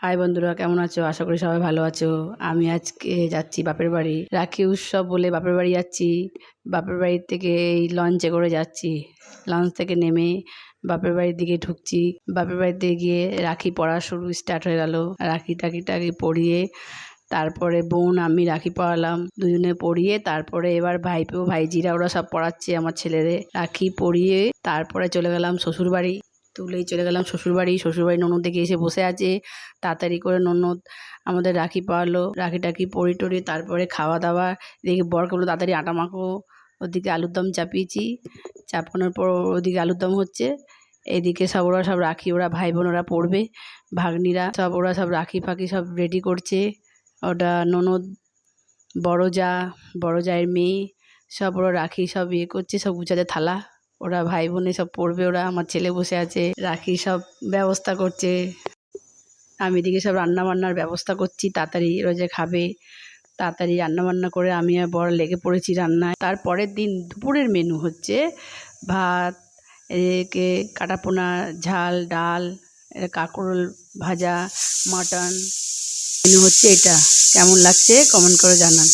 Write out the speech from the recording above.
High বন্ধুরা, কেমন আছো? আশা করি সবাই ভালো আছো। আমি আজকে যাচ্ছি বাপের বাড়ি, রাখি উৎসব বলে বাপের বাড়ি যাচ্ছি। বাপের বাড়ির থেকে এই লঞ্চে করে যাচ্ছি। লঞ্চ থেকে নেমে বাপের বাড়ির দিকে ঢুকছি। বাপের বাড়িতে গিয়ে রাখি পরা শুরু স্টার্ট হয়ে গেল। রাখি টাকি পরিয়ে তারপরে বোন আমি রাখি পরালাম, দুজনে পরিয়ে তারপরে এবার ভাইপো ভাইজিরা ওরা সব পরাচ্ছে আমার ছেলেদের। রাখি পরিয়ে তারপরে চলে গেলাম শ্বশুরবাড়ি। তুলেই চলে গেলাম শ্বশুরবাড়ি। ননদ দেখে এসে বসে আছে। তাড়াতাড়ি করে ননদ আমাদের রাখি পরালো। রাখি টাকি পরিয়ে টরিয়ে তারপরে খাওয়া দাওয়া। এদিকে বরকে বললো তাড়াতাড়ি আটা মাখো। ওদিকে আলুর দম চাপিয়েছি, চাপানোর পর ওদিকে আলুর দম হচ্ছে। এদিকে ওরা সব রাখি ওরা ভাই বোন ওরা পড়বে, ভাগ্নিরা সব ওরা সব রাখি ফাঁকি সব রেডি করছে। ওটা ননদ, বড় জায়ের মেয়ে সব ওরা রাখি সব ইয়ে করছে, সব গুছাতে থালা। ওরা ভাই বোনে সব পড়বে। ওরা আমার ছেলে বসে আছে, রাখি সব ব্যবস্থা করছে। আমি এদিকে সব রান্না বান্নার ব্যবস্থা করছি, তাড়াতাড়ি ওরা যে খাবে। তাড়াতাড়ি রান্না বান্না করে আমি আর বর লেগে পড়েছি রান্নায়। তারপরের দিন দুপুরের মেনু হচ্ছে ভাত, এদিকে কাটাপোনা ঝাল, ডাল, কাঁকরোল ভাজা, মাটন। মেনু হচ্ছে এটা। কেমন লাগছে কমেন্ট করে জানান।